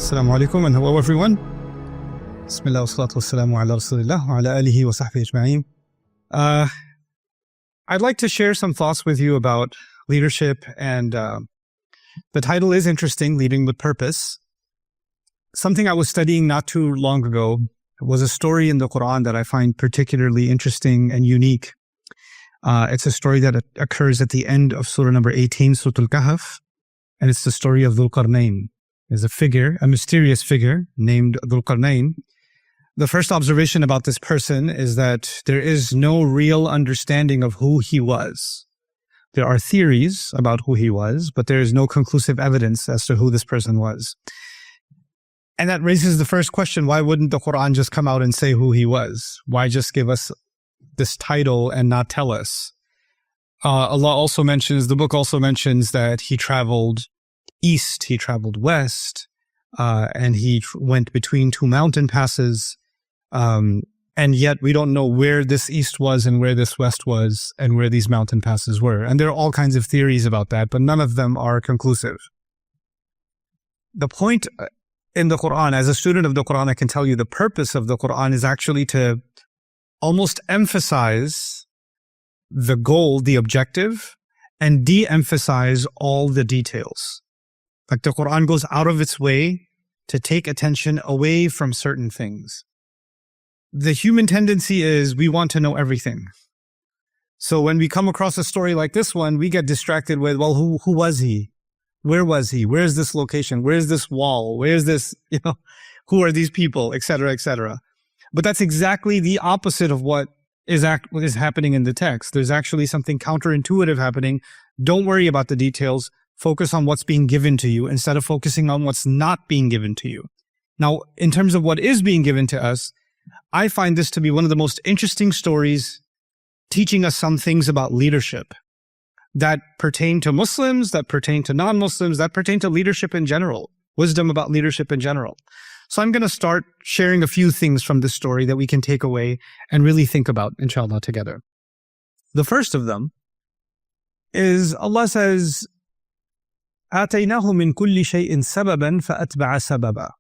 Assalamu alaikum and hello everyone. Bismillah wa salatu wa salamu ala rasulillah wa ala alihi wa sahbihi ajma'in. I'd like to share some thoughts with you about leadership, and the title is interesting, Leading with Purpose. Something I was studying not too long ago was a story in the Quran that I find particularly interesting and unique. It's a story that occurs at the end of Surah number 18, Surah Al-Kahf, and it's the story of Dhul Qarnayn. There's a figure, a mysterious figure named Dhul Qarnayn. The first observation about this person is that there is no real understanding of who he was. There are theories about who he was, but there is no conclusive evidence as to who this person was. And that raises the first question, why wouldn't the Quran just come out and say who he was? Why just give us this title and not tell us? The book also mentions that he traveled east, he traveled west, and he went between two mountain passes. And yet we don't know where this east was and where this west was and where these mountain passes were. And there are all kinds of theories about that, but none of them are conclusive. The point in the Quran, as a student of the Quran, I can tell you the purpose of the Quran is actually to almost emphasize the goal, the objective, and de-emphasize all the details. Like the Quran goes out of its way to take attention away from certain things. The human tendency is we want to know everything. So when we come across a story like this one, we get distracted with, well, who was he? Where was he? Where's this location? Where's this wall? Where's this, who are these people, et cetera, et cetera. But that's exactly the opposite of what is happening in the text. There's actually something counterintuitive happening. Don't worry about the details. Focus on what's being given to you instead of focusing on what's not being given to you. Now, in terms of what is being given to us, I find this to be one of the most interesting stories teaching us some things about leadership that pertain to Muslims, that pertain to non-Muslims, that pertain to leadership in general, wisdom about leadership in general. So I'm going to start sharing a few things from this story that we can take away and really think about, inshallah, together. The first of them is Allah says, آتَيْنَاهُ مِنْ كُلِّ شَيْءٍ سَبَبًا فَأَتْبَعَ سَبَبًا.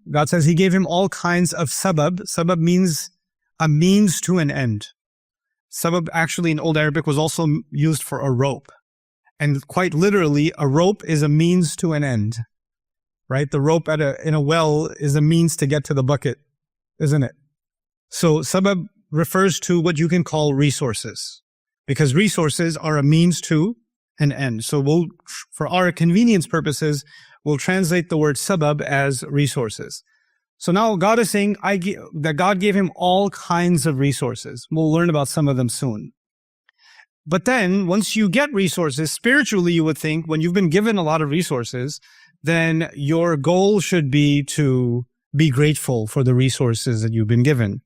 God says He gave him all kinds of sabab. Sabab means a means to an end. Sabab actually in Old Arabic was also used for a rope. And quite literally, a rope is a means to an end. Right? The rope in a well is a means to get to the bucket, isn't it? So sabab refers to what you can call resources, because resources are a means to an end. So for our convenience purposes, we'll translate the word sabab as resources. So now God is saying that God gave him all kinds of resources. We'll learn about some of them soon. But then once you get resources, spiritually you would think when you've been given a lot of resources, then your goal should be to be grateful for the resources that you've been given.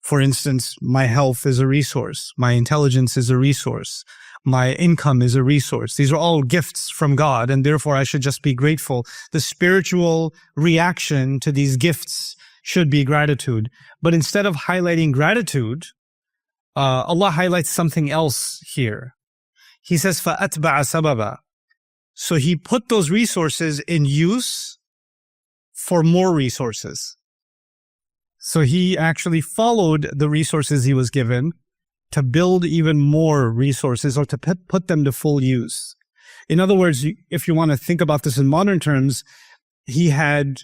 For instance, my health is a resource. My intelligence is a resource. My income is a resource. These are all gifts from God, and therefore I should just be grateful. The spiritual reaction to these gifts should be gratitude. But instead of highlighting gratitude, Allah highlights something else here. He says, فَأَتْبَعَ سَبَبًا. So He put those resources in use for more resources. So He actually followed the resources He was given to build even more resources, or to put them to full use. In other words, if you want to think about this in modern terms, He had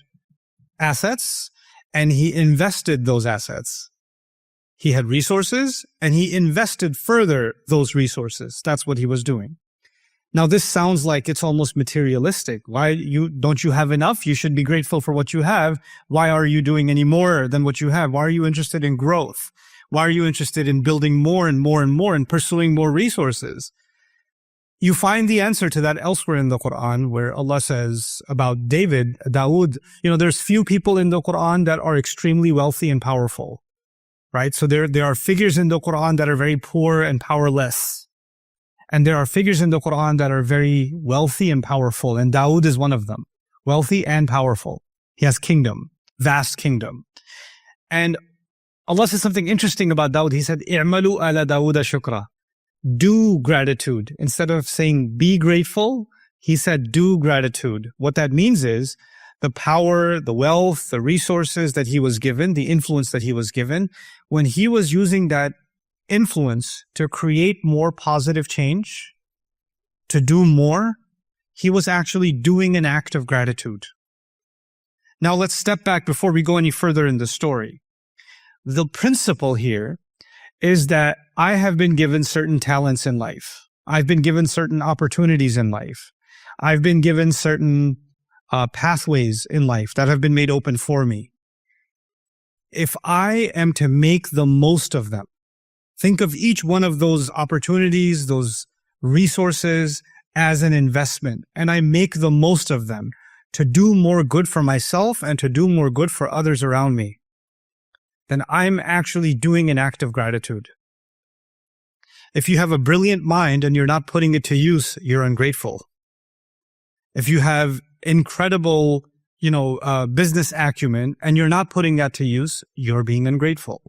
assets and He invested those assets. He had resources and He invested further those resources. That's what He was doing. Now, this sounds like it's almost materialistic. Don't you have enough? You should be grateful for what you have. Why are you doing any more than what you have? Why are you interested in growth? Why are you interested in building more and more and more and pursuing more resources? You find the answer to that elsewhere in the Quran, where Allah says about Dawood, there's few people in the Quran that are extremely wealthy and powerful, right? So there are figures in the Quran that are very poor and powerless. And there are figures in the Quran that are very wealthy and powerful. And Dawood is one of them, wealthy and powerful. He has kingdom, vast kingdom. And Allah says something interesting about Dawood. He said, "I'malu ala Dawuda shukra." Do gratitude. Instead of saying be grateful, He said do gratitude. What that means is the power, the wealth, the resources that he was given, the influence that he was given, when he was using that influence to create more positive change, to do more, he was actually doing an act of gratitude. Now let's step back before we go any further in the story. The principle here is that I have been given certain talents in life. I've been given certain opportunities in life. I've been given certain pathways in life that have been made open for me. If I am to make the most of them, think of each one of those opportunities, those resources as an investment, and I make the most of them to do more good for myself and to do more good for others around me, then I'm actually doing an act of gratitude. If you have a brilliant mind and you're not putting it to use, you're ungrateful. If you have incredible, business acumen and you're not putting that to use, you're being ungrateful.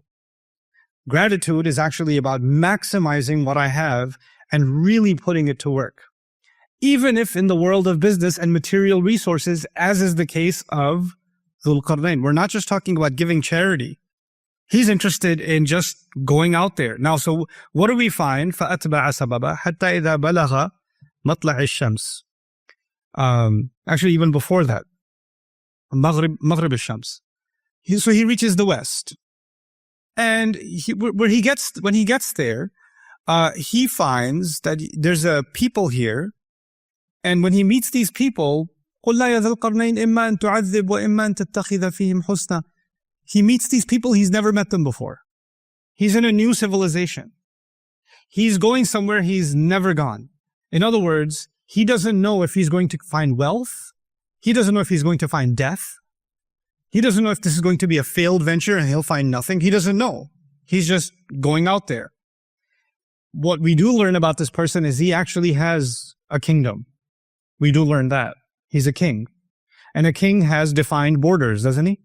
Gratitude is actually about maximizing what I have and really putting it to work. Even if in the world of business and material resources, as is the case of Dhul Qarnayn, we're not just talking about giving charity. He's interested in just going out there. Now, so what do we find? فَأَتْبَعَ سَبَبًا حَتَّى إِذَا بَلَغَ مَطْلَعِ الشَّمْسِ. Actually, even before that, Maghrib al-Shams. So he reaches the west. And when he gets there, he finds that there's a people here. And when he meets these people, قُلْ لَا يَا ذَا الْقَرْنَيْنِ إِمَّا أَن تُعَذِّبْ وَإِمَّا أَن تَتَّخِذَ فِيهِمْ حُسْنًا. He meets these people, he's never met them before. He's in a new civilization. He's going somewhere he's never gone. In other words, he doesn't know if he's going to find wealth. He doesn't know if he's going to find death. He doesn't know if this is going to be a failed venture and he'll find nothing. He doesn't know. He's just going out there. What we do learn about this person is he actually has a kingdom. We do learn that. He's a king. And a king has defined borders, doesn't he?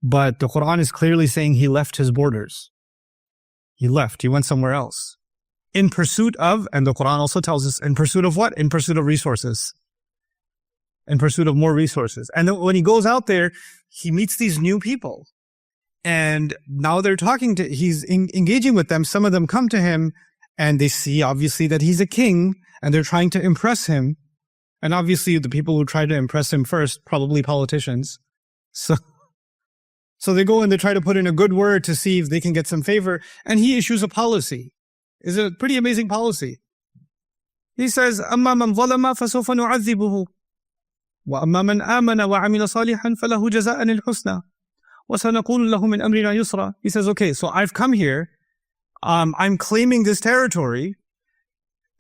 But the Quran is clearly saying he left his borders. He went somewhere else. In pursuit of, and the Quran also tells us, in pursuit of what? In pursuit of resources. In pursuit of more resources. And then when he goes out there, he meets these new people. And now they're he's engaging with them. Some of them come to him and they see obviously that he's a king and they're trying to impress him. And obviously the people who try to impress him first, probably politicians. So they go and they try to put in a good word to see if they can get some favor. And he issues a policy. It's a pretty amazing policy. He says, أَمَّا مَنْ ظَلَمَ فَسَوْفَ نُعَذِّبُهُ وَأَمَّا مَنْ آمَنَ وَعَمِلَ صَالِحًا فَلَهُ جَزَاءً الْحُسْنَى وَسَنَقُولُ لَهُ مِنْ أَمْرِنَا يُسْرًا. He says, okay, so I've come here. I'm claiming this territory.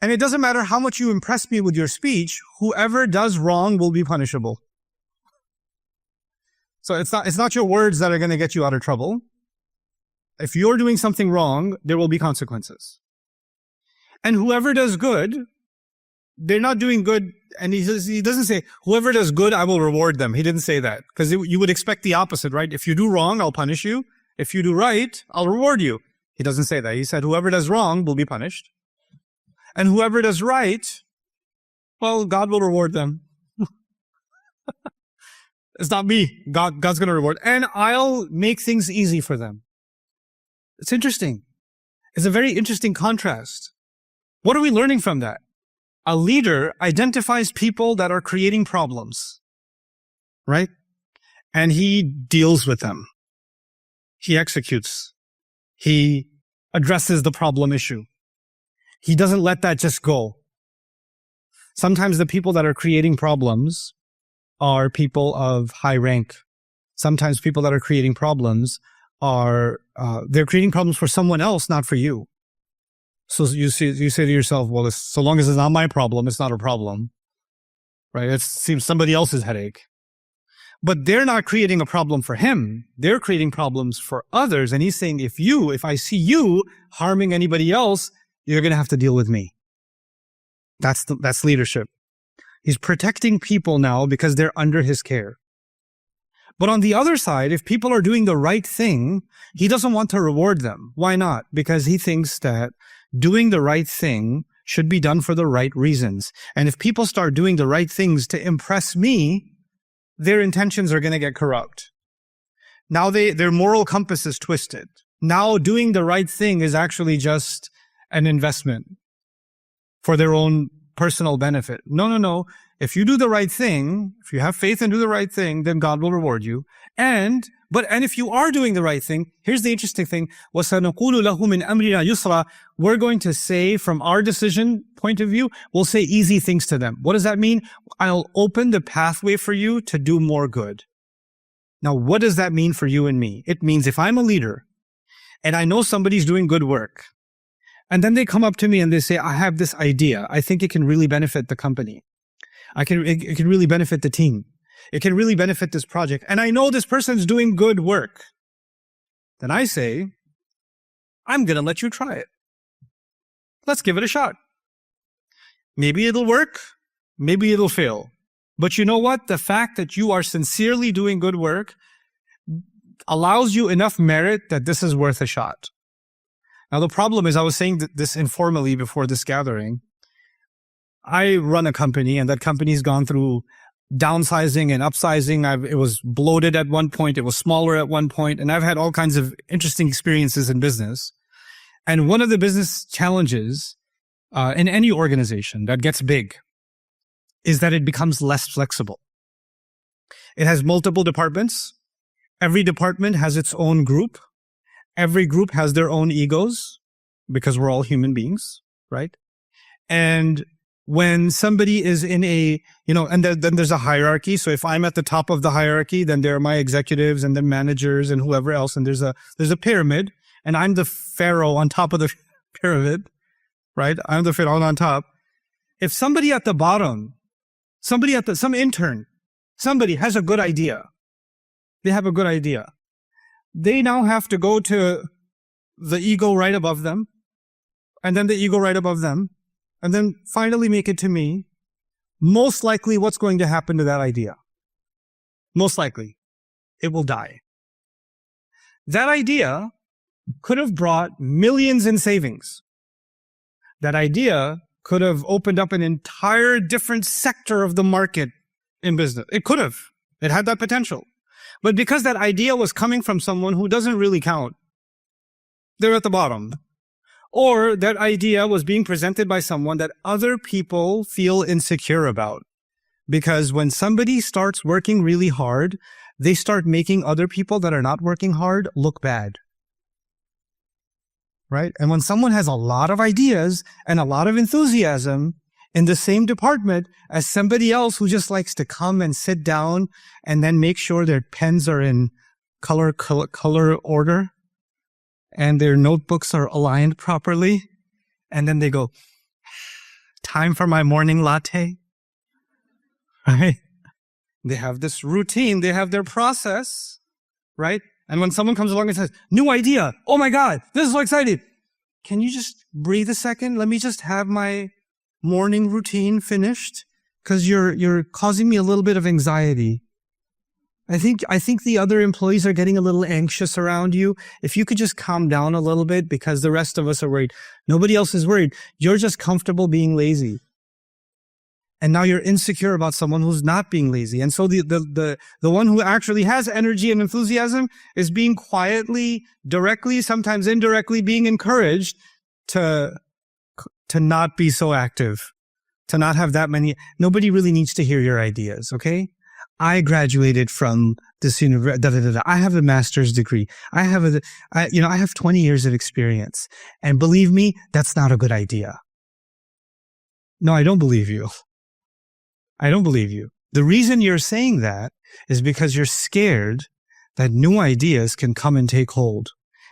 And it doesn't matter how much you impress me with your speech, whoever does wrong will be punishable. So it's not your words that are going to get you out of trouble. If you're doing something wrong, there will be consequences. And whoever does good, they're not doing good. And he doesn't say, whoever does good, I will reward them. He didn't say that. Because you would expect the opposite, right? If you do wrong, I'll punish you. If you do right, I'll reward you. He doesn't say that. He said, whoever does wrong will be punished. And whoever does right, well, God will reward them. It's not me. God's going to reward. And I'll make things easy for them. It's interesting. It's a very interesting contrast. What are we learning from that? A leader identifies people that are creating problems, right? And he deals with them. He executes. He addresses the problem issue. He doesn't let that just go. Sometimes the people that are creating problems are people of high rank. Sometimes people that are creating problems are, they're creating problems for someone else, not for you. So you say to yourself, well, so long as it's not my problem, it's not a problem, right? It seems somebody else's headache. But they're not creating a problem for him. They're creating problems for others. And he's saying, if I see you harming anybody else, you're going to have to deal with me. That's leadership. He's protecting people now because they're under his care. But on the other side, if people are doing the right thing, he doesn't want to reward them. Why not? Because he thinks that doing the right thing should be done for the right reasons. And if people start doing the right things to impress me, their intentions are going to get corrupt. Now their moral compass is twisted. Now doing the right thing is actually just an investment for their own personal benefit. No. If you do the right thing, if you have faith and do the right thing, then God will reward you. And if you are doing the right thing, here's the interesting thing. وَسَنَقُولُ لَهُ مِنْ أَمْرِنَا يُسْرًا. We're going to say, from our decision point of view, we'll say easy things to them. What does that mean? I'll open the pathway for you to do more good. Now, what does that mean for you and me? It means if I'm a leader and I know somebody's doing good work, and then they come up to me and they say, I have this idea. I think it can really benefit the company. It can really benefit the team. It can really benefit this project. And I know this person's doing good work. Then I say, I'm going to let you try it. Let's give it a shot. Maybe it'll work. Maybe it'll fail. But you know what? The fact that you are sincerely doing good work allows you enough merit that this is worth a shot. Now, the problem is, I was saying this informally before this gathering. I run a company, and that company's gone through downsizing and upsizing. It was bloated at one point. It was smaller at one point. And I've had all kinds of interesting experiences in business. And one of the business challenges in any organization that gets big is that it becomes less flexible. It has multiple departments. Every department has its own group. Every group has their own egos, because we're all human beings, right? And when somebody is in and then there's a hierarchy. So if I'm at the top of the hierarchy, then there are my executives and then managers and whoever else. And there's a pyramid, and I'm the pharaoh on top of the pyramid, right? I'm the pharaoh on top. If somebody at the bottom, some intern, somebody has a good idea. They have a good idea. They now have to go to the ego right above them, and then the ego right above them, and then finally make it to me. Most likely, what's going to happen to that idea? Most likely, it will die. That idea could have brought millions in savings. That idea could have opened up an entire different sector of the market in business. It could have. It had that potential. But because that idea was coming from someone who doesn't really count, they're at the bottom. Or that idea was being presented by someone that other people feel insecure about. Because when somebody starts working really hard, they start making other people that are not working hard look bad. Right? And when someone has a lot of ideas and a lot of enthusiasm in the same department as somebody else who just likes to come and sit down and then make sure their pens are in color order and their notebooks are aligned properly, and then they go, time for my morning latte, right? They have this routine, they have their process, right? And when someone comes along and says, new idea, oh my God, this is so exciting. Can you just breathe a second? Let me just have my morning routine finished, because you're causing me a little bit of anxiety. I think the other employees are getting a little anxious around you. If you could just calm down a little bit, because the rest of us are worried. Nobody else is worried. You're just comfortable being lazy. And now you're insecure about someone who's not being lazy. And so the one who actually has energy and enthusiasm is being quietly, directly, sometimes indirectly being encouraged to not be so active, to not have that many. Nobody really needs to hear your ideas, okay? I graduated from this university. I have a master's degree. I have 20 years of experience. And believe me, that's not a good idea. No, I don't believe you. I don't believe you. The reason you're saying that is because you're scared that new ideas can come and take hold.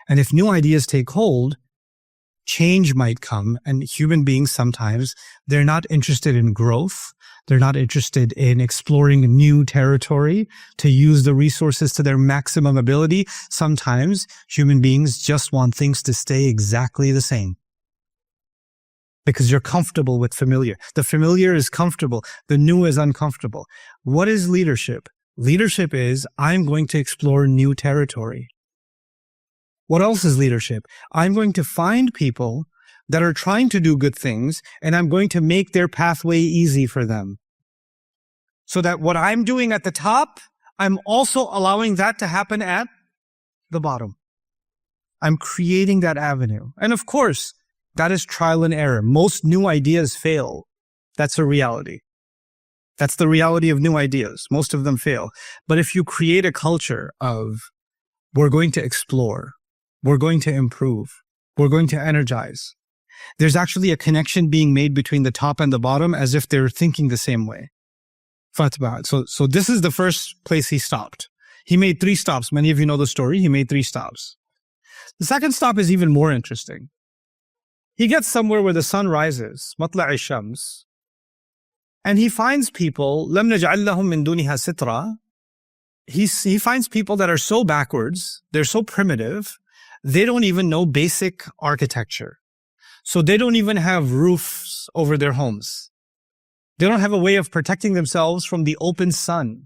And if new ideas take hold, change might come. And human beings sometimes, they're not interested in growth. They're not interested in exploring new territory to use the resources to their maximum ability. Sometimes human beings just want things to stay exactly the same. Because you're comfortable with familiar. The familiar is comfortable. The new is uncomfortable. What is leadership? Leadership is, I'm going to explore new territory. What else is leadership? I'm going to find people that are trying to do good things, and I'm going to make their pathway easy for them. So that what I'm doing at the top, I'm also allowing that to happen at the bottom. I'm creating that avenue. And of course, that is trial and error. Most new ideas fail. That's a reality. That's the reality of new ideas. Most of them fail. But if you create a culture of, we're going to explore, we're going to improve, we're going to energize, there's actually a connection being made between the top and the bottom as if they're thinking the same way. So this is the first place he stopped. He made 3 stops. Many of you know the story. He made 3 stops. The second stop is even more interesting. He gets somewhere where the sun rises, matla'i shams, and he finds people, لَمْ نَجْعَلْ لَهُم مِّن دُونِهَا سِتْرًا. He finds people that are so backwards, they're so primitive, they don't even know basic architecture. So they don't even have roofs over their homes. They don't have a way of protecting themselves from the open sun.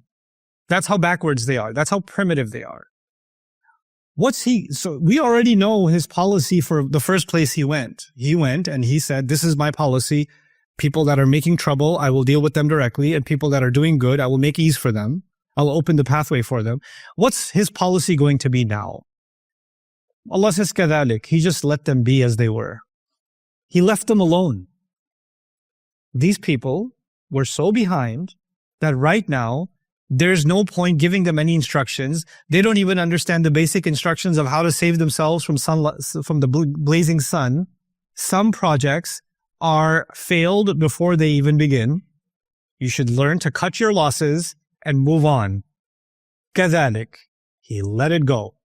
That's how backwards they are. That's how primitive they are. So we already know his policy for the first place he went. He went and he said, this is my policy. People that are making trouble, I will deal with them directly. And people that are doing good, I will make ease for them. I'll open the pathway for them. What's his policy going to be now? Allah says, كَذَلِكَ. He just let them be as they were. He left them alone. These people were so behind that right now, there's no point giving them any instructions. They don't even understand the basic instructions of how to save themselves from the blazing sun. Some projects are failed before they even begin. You should learn to cut your losses and move on. كذلك. He let it go.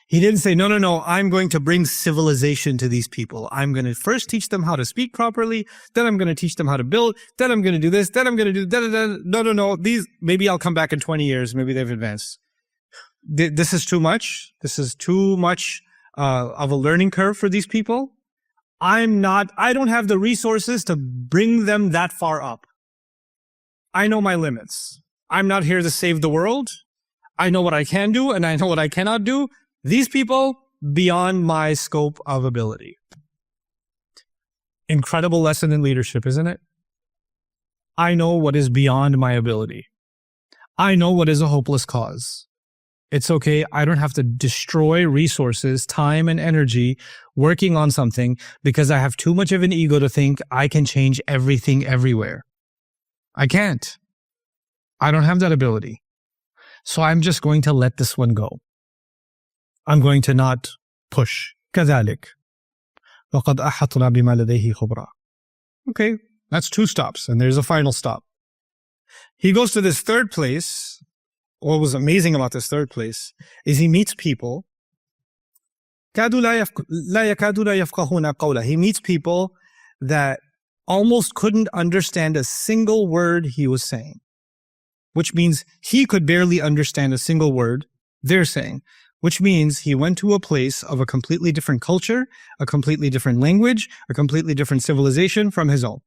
He didn't say, no, I'm going to bring civilization to these people. I'm going to first teach them how to speak properly. Then I'm going to teach them how to build. Then I'm going to do this. Then I'm going to do that. No. Maybe I'll come back in 20 years. Maybe they've advanced. This is too much. This is too much of a learning curve for these people. I don't have the resources to bring them that far up. I know my limits. I'm not here to save the world. I know what I can do and I know what I cannot do. These people, beyond my scope of ability. Incredible lesson in leadership, isn't it? I know what is beyond my ability. I know what is a hopeless cause. It's okay. I don't have to destroy resources, time, and energy working on something because I have too much of an ego to think I can change everything everywhere. I can't. I don't have that ability. So I'm just going to let this one go. I'm going to not push. كذلك. وقد أحطنا بما لديه خبرا. Okay, that's 2 stops, and there's a final stop. He goes to this third place. What was amazing about this third place is he meets people. كادوا لا يكادون يفقهون قوله. He meets people that almost couldn't understand a single word he was saying, which means he could barely understand a single word they're saying. Which means he went to a place of a completely different culture, a completely different language, a completely different civilization from his own.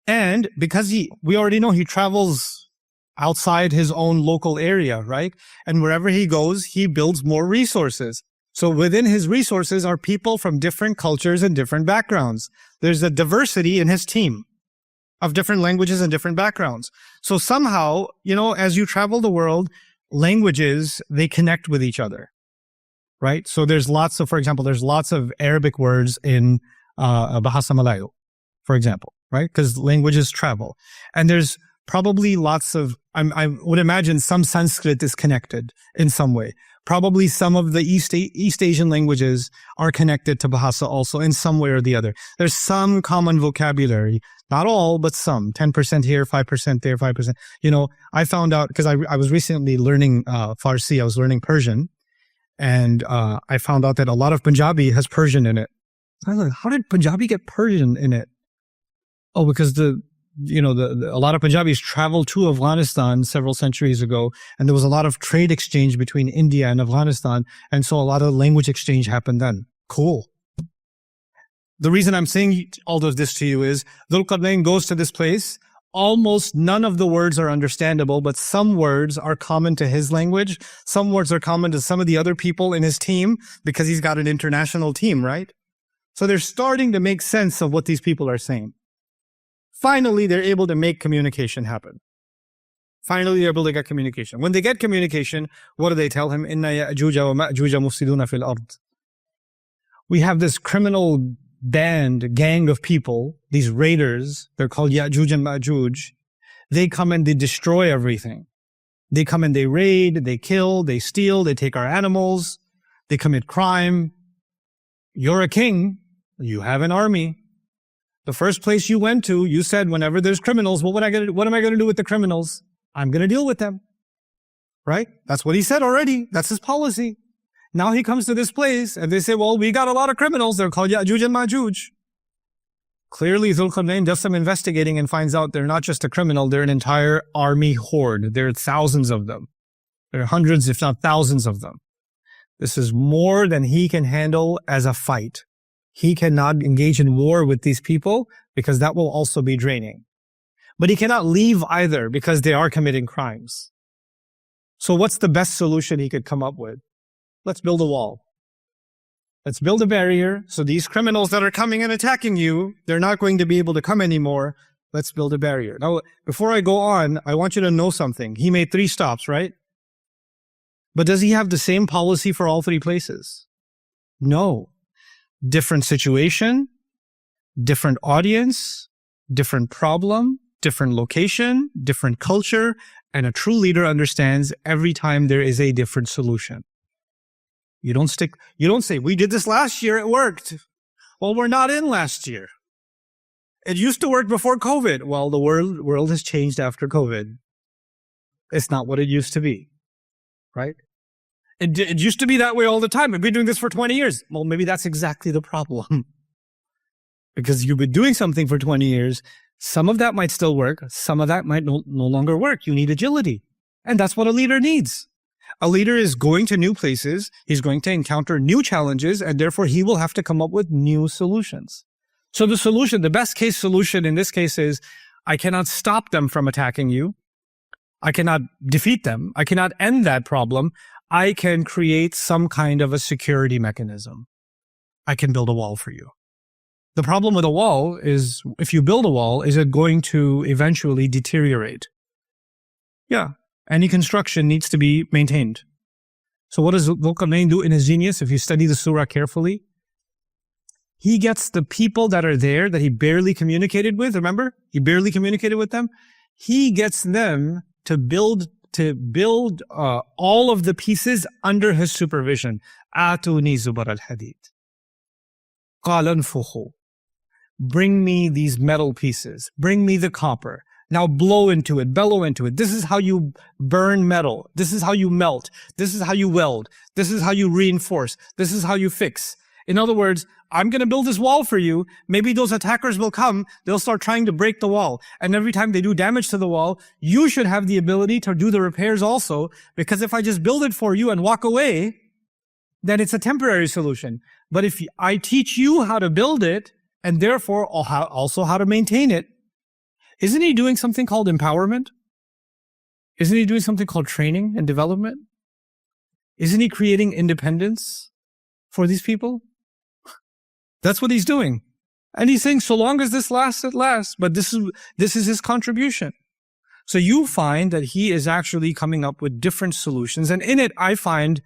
And because we already know he travels outside his own local area, right? And wherever he goes, he builds more resources. So within his resources are people from different cultures and different backgrounds. There's a diversity in his team of different languages and different backgrounds. So somehow, as you travel the world, languages, they connect with each other, right? So for example, there's lots of Arabic words in Bahasa Malayu, for example, right? Because languages travel. And there's probably lots of, I would imagine some Sanskrit is connected in some way. Probably some of the East Asian languages are connected to Bahasa also in some way or the other. There's some common vocabulary. Not all, but some. 10% here, 5% there, 5%. I found out, because I was recently learning Farsi, I was learning Persian, and I found out that a lot of Punjabi has Persian in it. So I was like, how did Punjabi get Persian in it? Oh, because a lot of Punjabis traveled to Afghanistan several centuries ago, and there was a lot of trade exchange between India and Afghanistan, and so a lot of language exchange happened then. Cool. The reason I'm saying all of this to you is Dhul Qarnayn goes to this place. Almost none of the words are understandable, but some words are common to his language. Some words are common to some of the other people in his team because he's got an international team, right? So they're starting to make sense of what these people are saying. Finally, they're able to make communication happen. Finally, they're able to get communication. When they get communication, what do they tell him? Inna ya'juja wa ma'juja mufsiduna fil ard. We have this criminal gang of people, these raiders, they're called Ya'juj and Ma'juj. They come and they destroy everything. They come and they raid, they kill, they steal, they take our animals, they commit crime. You're a king. You have an army. The first place you went to, you said, whenever there's criminals, what am I going to do with the criminals? I'm going to deal with them. Right? That's what he said already. That's his policy. Now he comes to this place and they say, well, we got a lot of criminals. They're called Ya'juj and Ma'juj. Clearly, Dhul-Qarnayn does some investigating and finds out they're not just a criminal, they're an entire army horde. There are thousands of them. There are hundreds, if not thousands of them. This is more than he can handle as a fight. He cannot engage in war with these people because that will also be draining. But he cannot leave either because they are committing crimes. So what's the best solution he could come up with? Let's build a wall. Let's build a barrier so these criminals that are coming and attacking you, they're not going to be able to come anymore. Let's build a barrier. Now, before I go on, I want you to know something. He made 3 stops, right? But does he have the same policy for all 3 places? No. Different situation, different audience, different problem, different location, different culture, and a true leader understands every time there is a different solution. You don't say, we did this last year, it worked. Well, we're not in last year. It used to work before COVID. Well, the world has changed after COVID. It's not what it used to be, right? It used to be that way all the time. We've been doing this for 20 years. Well, maybe that's exactly the problem. Because you've been doing something for 20 years. Some of that might still work. Some of that might no longer work. You need agility. And that's what a leader needs. A leader is going to new places. He's going to encounter new challenges, and therefore he will have to come up with new solutions. So the solution, the best case solution in this case is, I cannot stop them from attacking you. I cannot defeat them. I cannot end that problem. I can create some kind of a security mechanism. I can build a wall for you. The problem with a wall is, if you build a wall, is it going to eventually deteriorate? Yeah. Any construction needs to be maintained. So what does Dhul-Qarnayn do in his genius? If you study the surah carefully, he gets the people that are there that he barely communicated with. Remember? He barely communicated with them. He gets them to build all of the pieces under his supervision. Atuni zubar al-hadid. Qala anfukhu. Bring me these metal pieces. Bring me the copper. Now blow into it, bellow into it. This is how you burn metal. This is how you melt. This is how you weld. This is how you reinforce. This is how you fix. In other words, I'm going to build this wall for you. Maybe those attackers will come. They'll start trying to break the wall. And every time they do damage to the wall, you should have the ability to do the repairs also. Because if I just build it for you and walk away, then it's a temporary solution. But if I teach you how to build it, and therefore also how to maintain it, isn't he doing something called empowerment? Isn't he doing something called training and development? Isn't he creating independence for these people? That's what he's doing. And he's saying, so long as this lasts, it lasts. But this is his contribution. So you find that he is actually coming up with different solutions. And in it, I find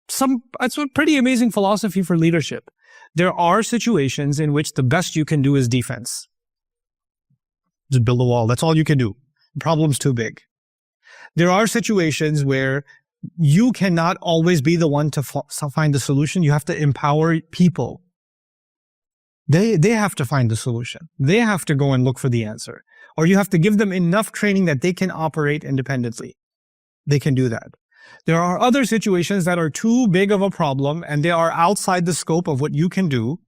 it's a pretty amazing philosophy for leadership. There are situations in which the best you can do is defense. Just build a wall. That's all you can do. The problem's too big. There are situations where you cannot always be the one to find the solution. You have to empower people. They have to find the solution. They have to go and look for the answer. Or you have to give them enough training that they can operate independently. They can do that. There are other situations that are too big of a problem and they are outside the scope of what you can do.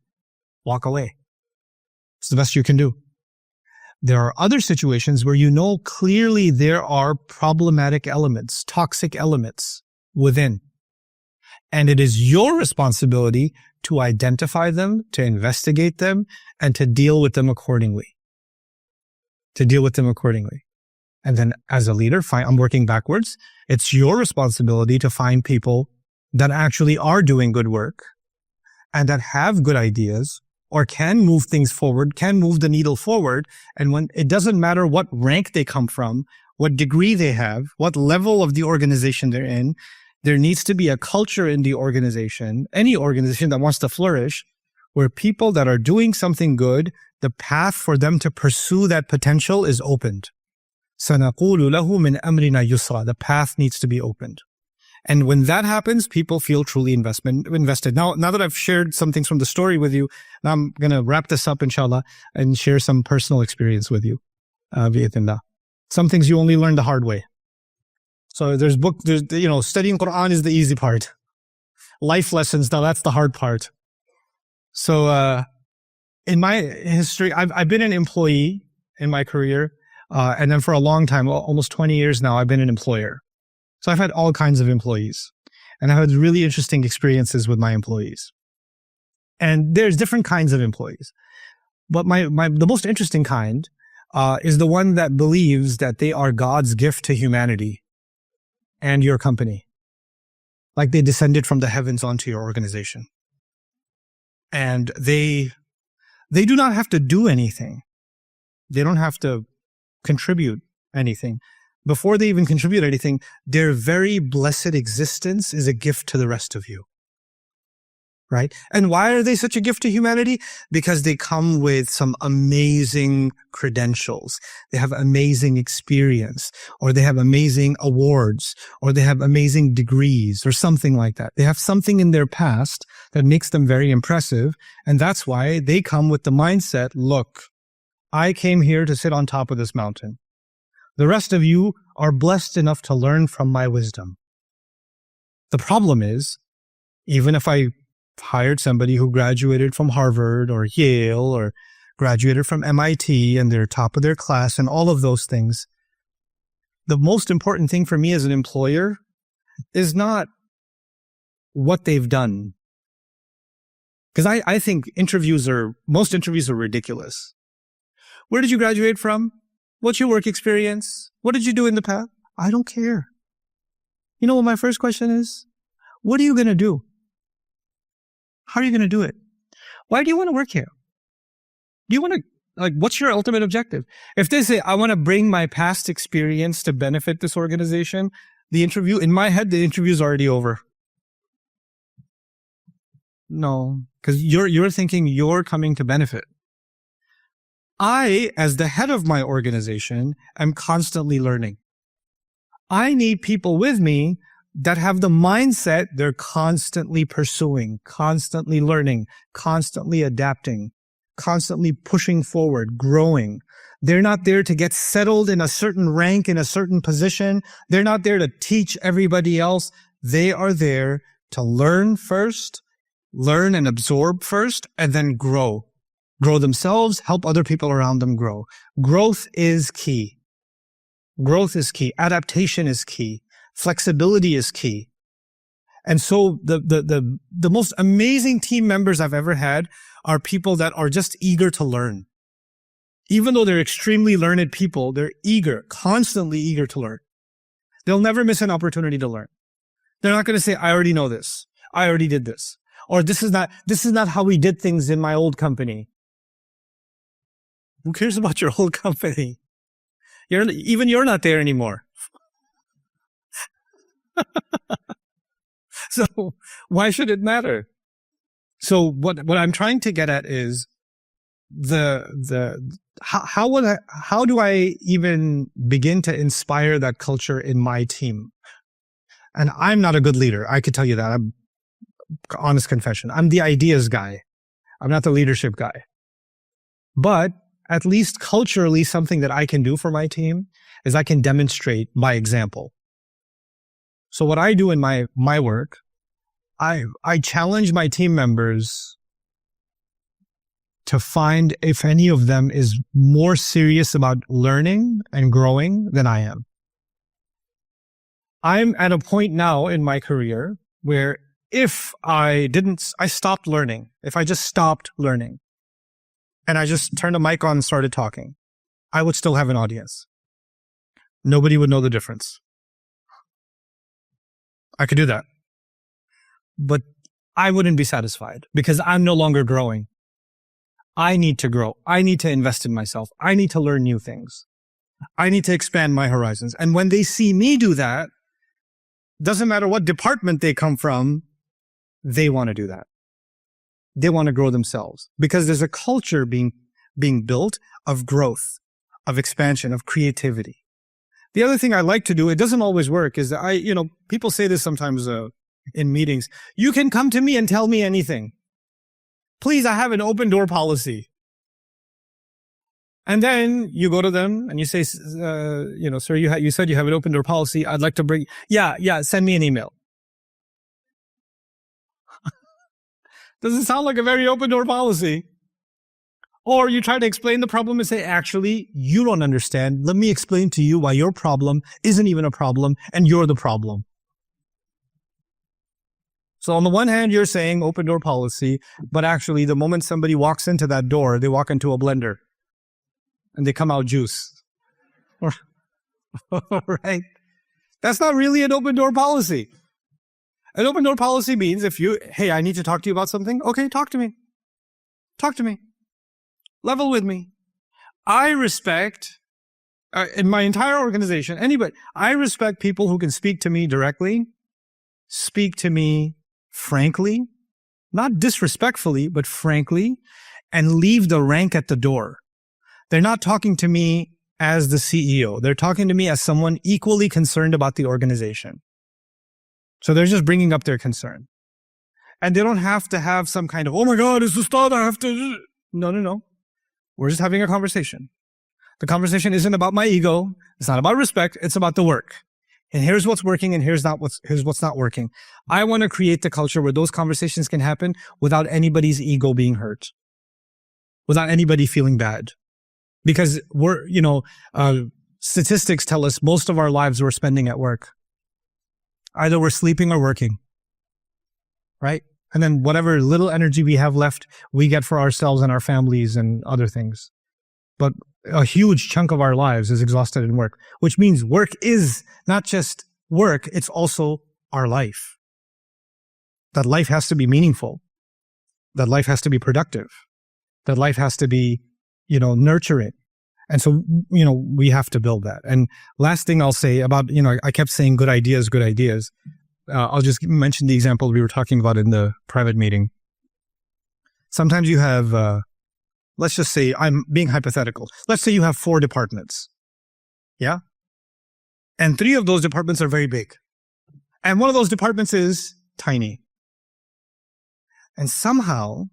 Walk away. It's the best you can do. There are other situations where you know clearly there are problematic elements, toxic elements within. And it is your responsibility to identify them, to investigate them, and to deal with them accordingly. And then as a leader, I'm working backwards. It's your responsibility to find people that actually are doing good work and that have good ideas or can move things forward, can move the needle forward. And when it doesn't matter what rank they come from, what degree they have, what level of the organization they're in. There needs to be a culture in the organization, any organization that wants to flourish, where people that are doing something good, the path for them to pursue that potential is opened. سَنَقُولُ لَهُ مِنْ أَمْرِنَا يُسْرًا. The path needs to be opened. And when that happens, people feel truly invested. Now that I've shared some things from the story with you, now I'm going to wrap this up, inshallah, and share some personal experience with you. Bi'idhnillah. Some things you only learn the hard way. So studying Quran is the easy part. Life lessons, now that's the hard part. So, in my history, I've been an employee in my career. And then for a long time, almost 20 years now, I've been an employer. So I've had all kinds of employees, and I've had really interesting experiences with my employees. And there's different kinds of employees, but the most interesting kind is the one that believes that they are God's gift to humanity and your company, like they descended from the heavens onto your organization, and they do not have to do anything. They don't have to contribute anything. Before they even contribute anything, their very blessed existence is a gift to the rest of you. Right? And why are they such a gift to humanity? Because they come with some amazing credentials. They have amazing experience, or they have amazing awards, or they have amazing degrees, or something like that. They have something in their past that makes them very impressive. And that's why they come with the mindset, look, I came here to sit on top of this mountain. The rest of you are blessed enough to learn from my wisdom. The problem is, even if I hired somebody who graduated from Harvard or Yale or graduated from MIT and they're top of their class and all of those things, the most important thing for me as an employer is not what they've done. Because I think most interviews are ridiculous. Where did you graduate from? What's your work experience? What did you do in the past? I don't care. You know what my first question is? What are you going to do? How are you going to do it? Why do you want to work here? Do you want to, what's your ultimate objective? If they say, I want to bring my past experience to benefit this organization, in my head, the interview is already over. No, because you're thinking you're coming to benefit. I, as the head of my organization, am constantly learning. I need people with me that have the mindset they're constantly pursuing, constantly learning, constantly adapting, constantly pushing forward, growing. They're not there to get settled in a certain rank, in a certain position. They're not there to teach everybody else. They are there to learn first, learn and absorb first, and then grow. Grow themselves, help other people around them grow. Growth is key. Growth is key. Adaptation is key. Flexibility is key. And so the most amazing team members I've ever had are people that are just eager to learn. Even though they're extremely learned people, they're eager, constantly eager to learn. They'll never miss an opportunity to learn. They're not going to say, I already know this. I already did this. Or this is not how we did things in my old company. Who cares about your old company? You're not there anymore. So why should it matter? So what I'm trying to get at is how do I even begin to inspire that culture in my team? And I'm not a good leader. I could tell you that. I'm honest confession. I'm the ideas guy. I'm not the leadership guy. But at least culturally, something that I can do for my team is I can demonstrate by example. So what I do in my work, I challenge my team members to find if any of them is more serious about learning and growing than I am. I'm at a point now in my career where if I stopped learning, if I just stopped learning and I just turned a mic on and started talking, I would still have an audience. Nobody would know the difference. I could do that. But I wouldn't be satisfied because I'm no longer growing. I need to grow. I need to invest in myself. I need to learn new things. I need to expand my horizons. And when they see me do that, doesn't matter what department they come from, they want to do that. They want to grow themselves because there's a culture being built of growth, of expansion, of creativity. The other thing I like to do, it doesn't always work, is that people say this sometimes in meetings. You can come to me and tell me anything. Please, I have an open door policy. And then you go to them and you say, sir, you said you have an open door policy. I'd like to bring, send me an email. Doesn't sound like a very open door policy. Or you try to explain the problem and say, actually, you don't understand. Let me explain to you why your problem isn't even a problem and you're the problem. So on the one hand, you're saying open door policy, but actually the moment somebody walks into that door, they walk into a blender and they come out juice. Right? That's not really an open door policy. An open door policy means hey, I need to talk to you about something. Okay, talk to me. Talk to me. Level with me. I respect, in my entire organization, I respect people who can speak to me directly, speak to me frankly, not disrespectfully, but frankly, and leave the rank at the door. They're not talking to me as the CEO. They're talking to me as someone equally concerned about the organization. So they're just bringing up their concern. And they don't have to have some kind of, oh my God, it's the start, I have to. No. We're just having a conversation. The conversation isn't about my ego. It's not about respect. It's about the work. And here's what's working and here's what's not working. I want to create the culture where those conversations can happen without anybody's ego being hurt, without anybody feeling bad. Because statistics tell us most of our lives we're spending at work. Either we're sleeping or working, right? And then whatever little energy we have left, we get for ourselves and our families and other things. But a huge chunk of our lives is exhausted in work, which means work is not just work, it's also our life. That life has to be meaningful. That life has to be productive. That life has to be, nurturing. And so, we have to build that. And last thing I'll say about, I kept saying good ideas. I'll just mention the example we were talking about in the private meeting. Sometimes you have, let's just say, I'm being hypothetical. Let's say you have 4 departments. Yeah? And 3 of those departments are very big. And one of those departments is tiny. And somehow,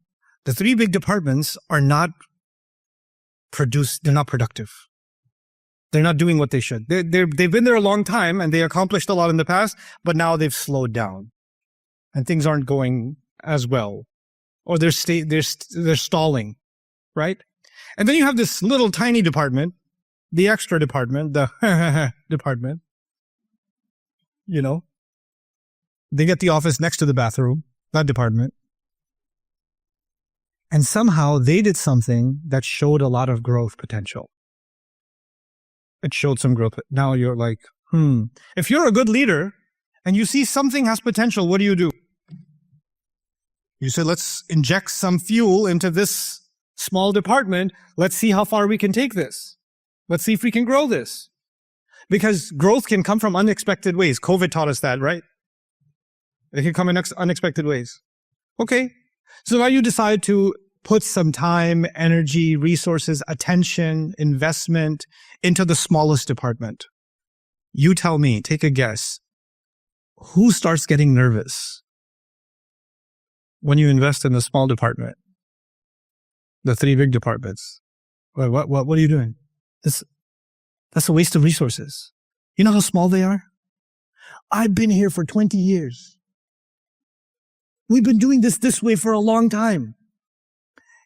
the 3 big departments are not they're not productive. They're not doing what they should. They've been there a long time and they accomplished a lot in the past, but now they've slowed down and things aren't going as well, or they're stalling, right? And then you have this little tiny department, the extra department, the department. They get the office next to the bathroom, that department. And somehow they did something that showed a lot of growth potential. It showed some growth. Now you're like, If you're a good leader and you see something has potential, what do? You say, let's inject some fuel into this small department. Let's see how far we can take this. Let's see if we can grow this. Because growth can come from unexpected ways. COVID taught us that, right? It can come in unexpected ways. Okay. So now you decide to put some time, energy, resources, attention, investment into the smallest department. You tell me, take a guess. Who starts getting nervous when you invest in the small department? The 3 big departments. What are you doing? That's a waste of resources. You know how small they are? I've been here for 20 years. We've been doing this way for a long time.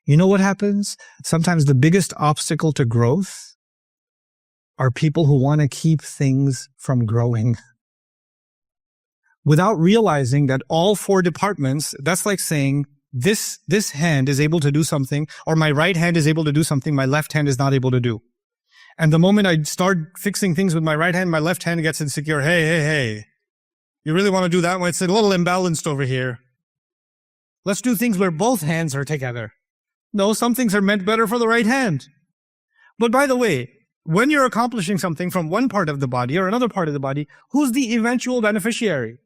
You know what happens? Sometimes the biggest obstacle to growth are people who want to keep things from growing. Without realizing that all 4 departments, that's like saying this hand is able to do something, or my right hand is able to do something my left hand is not able to do. And the moment I start fixing things with my right hand, my left hand gets insecure. Hey. You really want to do that one? It's a little imbalanced over here. Let's do things where both hands are together. No, some things are meant better for the right hand. But by the way, when you're accomplishing something from one part of the body or another part of the body, who's the eventual beneficiary?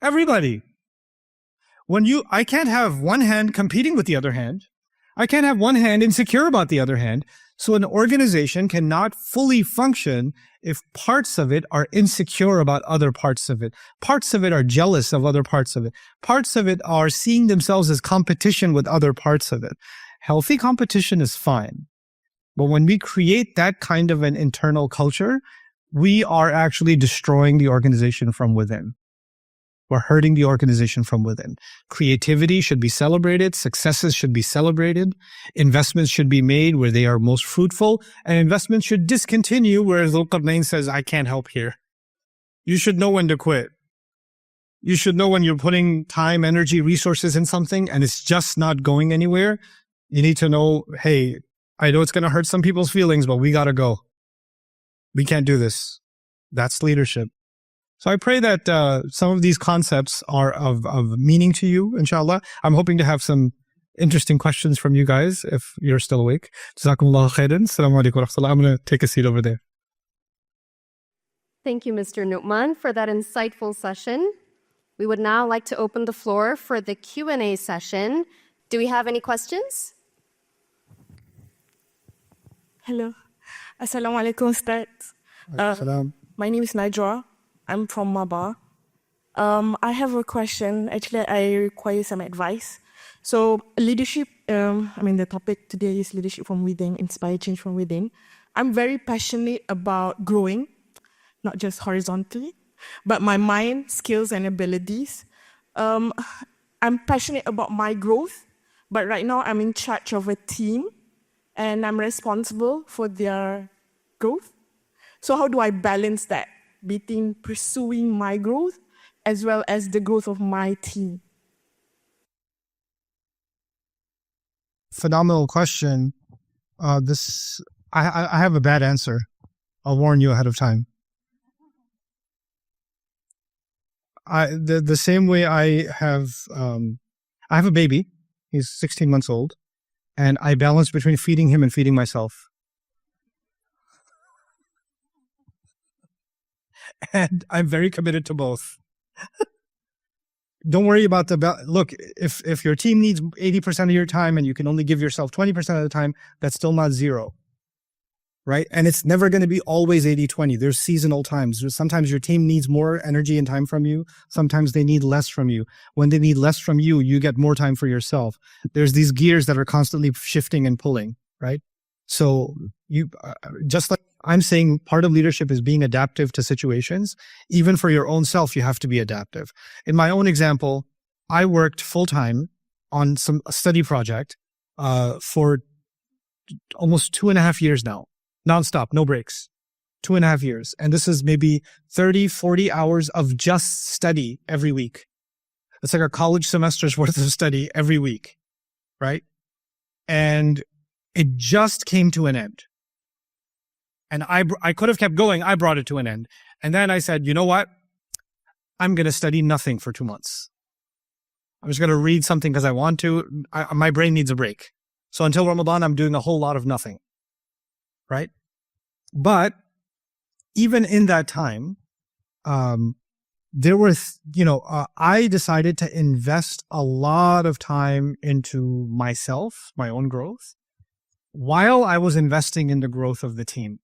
Everybody. I can't have one hand competing with the other hand. I can't have one hand insecure about the other hand. So an organization cannot fully function if parts of it are insecure about other parts of it. Parts of it are jealous of other parts of it. Parts of it are seeing themselves as competition with other parts of it. Healthy competition is fine. But when we create that kind of an internal culture, we are actually destroying the organization from within. We're hurting the organization from within. Creativity should be celebrated. Successes should be celebrated. Investments should be made where they are most fruitful. And investments should discontinue where Dhul-Qarnayn says, I can't help here. You should know when to quit. You should know when you're putting time, energy, resources in something and it's just not going anywhere. You need to know, hey, I know it's going to hurt some people's feelings, but we got to go. We can't do this. That's leadership. So I pray that some of these concepts are of meaning to you, inshallah. I'm hoping to have some interesting questions from you guys if you're still awake. Jazakumullah khairan. Assalamu alaikum wa rahmatullah. I'm going to take a seat over there. Thank you, Mr. Nouman, for that insightful session. We would now like to open the floor for the Q&A session. Do we have any questions? Hello. Assalamu alaikum, Ustad. My name is Najwa. I'm from Maba. I have a question. Actually, I require some advice. So leadership, the topic today is leadership from within, inspire change from within. I'm very passionate about growing, not just horizontally, but my mind, skills, and abilities. I'm passionate about my growth, but right now I'm in charge of a team and I'm responsible for their growth. So how do I balance that between pursuing my growth as well as the growth of my team? Phenomenal question. I have a bad answer. I'll warn you ahead of time. The same way I have a baby. He's 16 months old. And I balance between feeding him and feeding myself. And I'm very committed to both. Don't worry about look, if your team needs 80% of your time and you can only give yourself 20% of the time, that's still not zero. Right? And it's never going to be always 80-20. There's seasonal times. Sometimes your team needs more energy and time from you. Sometimes they need less from you. When they need less from you, you get more time for yourself. There's these gears that are constantly shifting and pulling, right? So you, just like I'm saying, part of leadership is being adaptive to situations. Even for your own self, you have to be adaptive. In my own example, I worked full-time on a study project for almost 2.5 years now. Nonstop, no breaks, 2.5 years. And this is maybe 30, 40 hours of just study every week. It's like a college semester's worth of study every week, right? And it just came to an end. And I could have kept going. I brought it to an end. And then I said, you know what? I'm going to study nothing for 2 months. I'm just going to read something because I want to. My brain needs a break. So until Ramadan, I'm doing a whole lot of nothing. Right? But even in that time, there was, I decided to invest a lot of time into myself, my own growth, while I was investing in the growth of the team,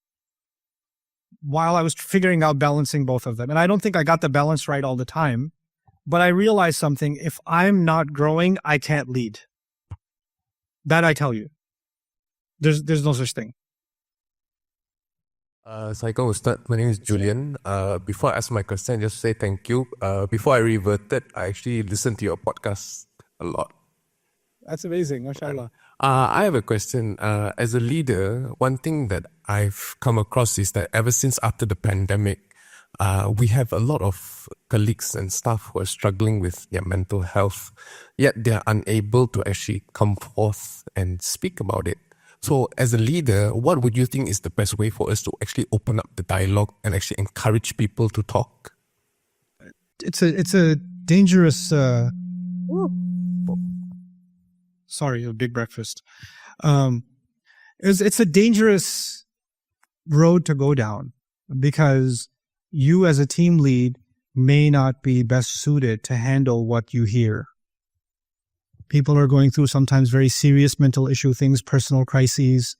while I was figuring out balancing both of them. And I don't think I got the balance right all the time, but I realized something. If I'm not growing, I can't lead. That I tell you. There's no such thing. Assalamualaikum Ustad, my name is Julian. Before I ask my question, just say thank you. Before I reverted, I actually listened to your podcast a lot. That's amazing, mashallah. I have a question. As a leader, one thing that I've come across is that ever since after the pandemic, we have a lot of colleagues and staff who are struggling with their mental health, yet they're unable to actually come forth and speak about it. So as a leader, what would you think is the best way for us to actually open up the dialogue and actually encourage people to talk? It's a dangerous... Sorry, a big breakfast. It's a dangerous road to go down, because you as a team lead may not be best suited to handle what you hear. People are going through sometimes very serious mental issue things, personal crises,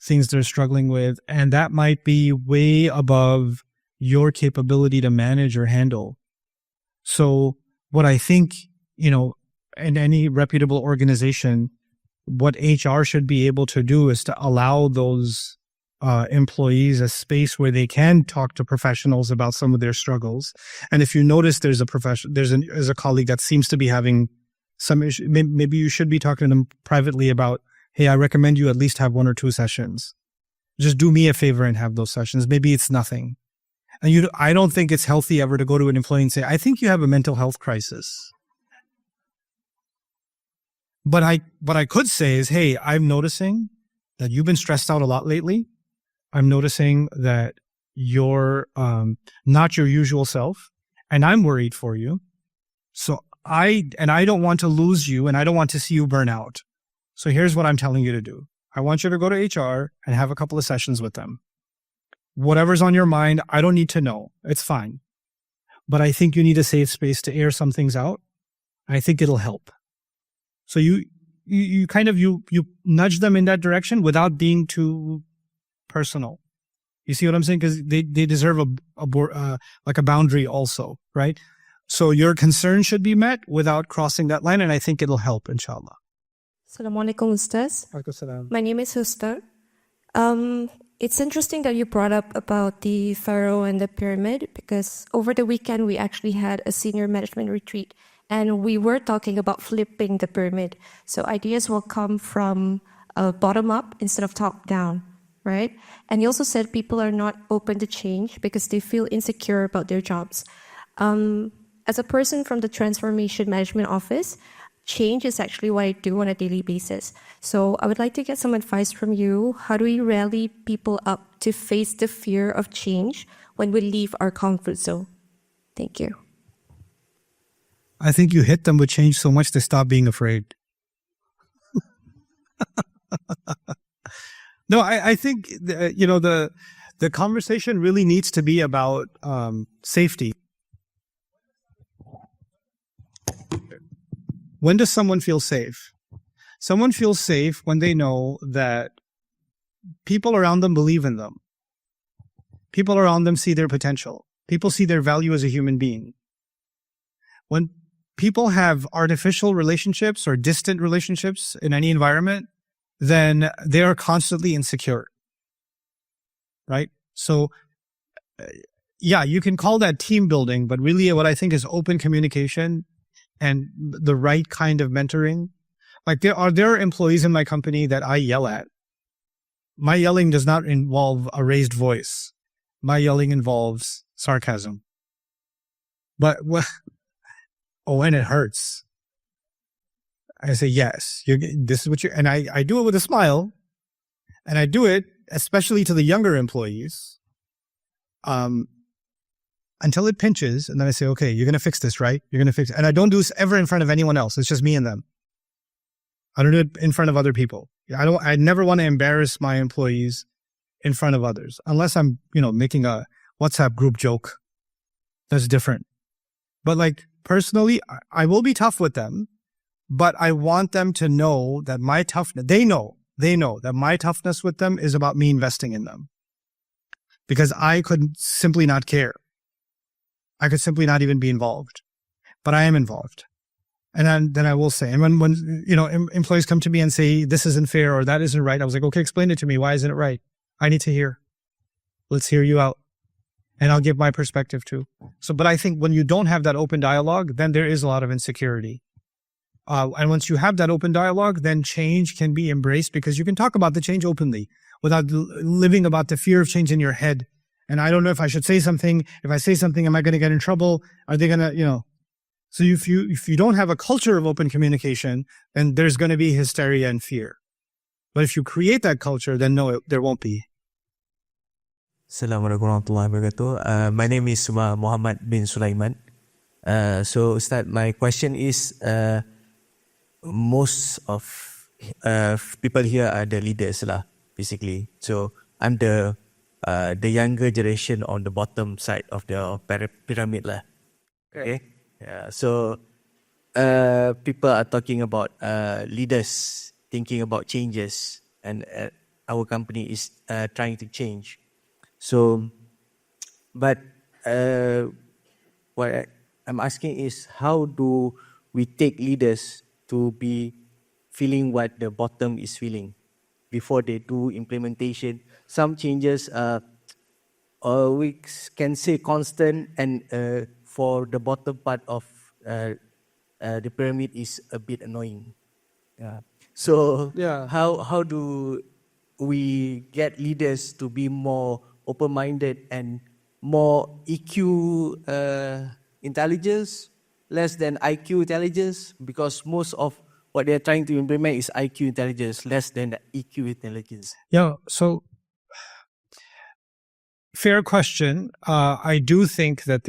things they're struggling with, and that might be way above your capability to manage or handle. So what I think, in any reputable organization, what HR should be able to do is to allow those employees a space where they can talk to professionals about some of their struggles. And if you notice there's a colleague that seems to be having some issue, maybe you should be talking to them privately about, hey, I recommend you at least have 1 or 2 sessions. Just do me a favor and have those sessions. Maybe it's nothing. And I don't think it's healthy ever to go to an employee and say, I think you have a mental health crisis. But what I could say is, hey, I'm noticing that you've been stressed out a lot lately. I'm noticing that you're not your usual self, and I'm worried for you. So I don't want to lose you, and I don't want to see you burn out. So here's what I'm telling you to do. I want you to go to HR and have a couple of sessions with them. Whatever's on your mind, I don't need to know. It's fine. But I think you need a safe space to air some things out. I think it'll help. So you nudge them in that direction without being too personal. You see what I'm saying? Because they deserve a boundary also, right? So your concern should be met without crossing that line, and I think it'll help, inshallah. Assalamualaikum, Ustaz. My name is Huster. It's interesting that you brought up about the pharaoh and the pyramid, because over the weekend we actually had a senior management retreat, and we were talking about flipping the pyramid. So ideas will come from bottom up instead of top down, right? And you also said people are not open to change because they feel insecure about their jobs. As a person from the Transformation Management Office, change is actually what I do on a daily basis. So I would like to get some advice from you. How do we rally people up to face the fear of change when we leave our comfort zone? Thank you. I think you hit them with change so much they stop being afraid. No, I think the conversation really needs to be about safety. When does someone feel safe? Someone feels safe when they know that people around them believe in them. People around them see their potential. People see their value as a human being. When people have artificial relationships or distant relationships in any environment, then they are constantly insecure, right? So, yeah, you can call that team building, but really what I think is open communication and the right kind of mentoring. Like there are employees in my company that I yell at. My yelling does not involve a raised voice. My yelling involves sarcasm. But and it hurts. I say, yes, this is what and I do it with a smile, and I do it especially to the younger employees, until it pinches, and then I say, okay, you're going to fix this, right? You're going to fix it. And I don't do this ever in front of anyone else. It's just me and them. I don't do it in front of other people. I never want to embarrass my employees in front of others, unless I'm, making a WhatsApp group joke. That's different. But like personally, I will be tough with them, but I want them to know that my toughness, they know that my toughness with them is about me investing in them, because I could simply not care. I could simply not even be involved, but I am involved. And then I will say, and when employees come to me and say, this isn't fair or that isn't right, I was like, okay, explain it to me. Why isn't it right? I need to hear. Let's hear you out. And I'll give my perspective too. So, but I think when you don't have that open dialogue, then there is a lot of insecurity. And once you have that open dialogue, then change can be embraced, because you can talk about the change openly without living about the fear of change in your head. And I don't know if I should say something. If I say something, am I going to get in trouble? Are they going to, So if you don't have a culture of open communication, then there's going to be hysteria and fear. But if you create that culture, then no, there won't be. Assalamualaikum warahmatullahi wabarakatuh. My name is Muhammad bin Sulaiman. So Ustaz, my question is, most of people here are the leaders lah, basically. So I'm the the younger generation on the bottom side of the pyramid lah. Okay. Yeah. So people are talking about leaders thinking about changes, and our company is trying to change. So, but what I'm asking is, how do we take leaders to be feeling what the bottom is feeling before they do implementation? Some changes we can say constant, and for the bottom part of the pyramid is a bit annoying. Yeah. So how do we get leaders to be more open-minded and more EQ intelligence, less than IQ intelligence? Because most of what they're trying to implement is IQ intelligence, less than the EQ intelligence. Yeah, so fair question. I do think that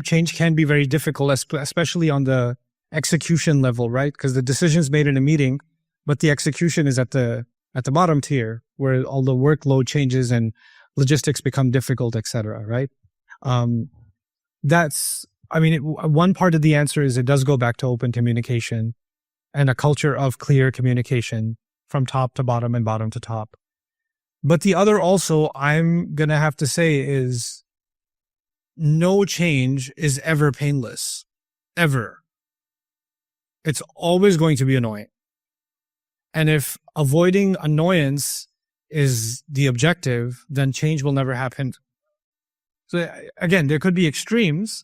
change can be very difficult, especially on the execution level, right? Because the decision's made in a meeting, but the execution is at the bottom tier, where all the workload changes and logistics become difficult, etc. Right? One part of the answer is it does go back to open communication and a culture of clear communication from top to bottom and bottom to top. But the other also, I'm going to have to say, is no change is ever painless. Ever. It's always going to be annoying. And if avoiding annoyance is the objective, then change will never happen. So again, there could be extremes,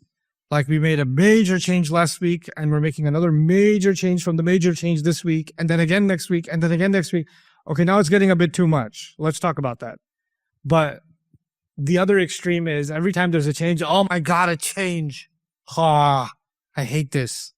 like we made a major change last week and we're making another major change from the major change this week, and then again next week, and then again next week. Okay, now it's getting a bit too much. Let's talk about that. But the other extreme is every time there's a change, oh my God, a change. I hate this.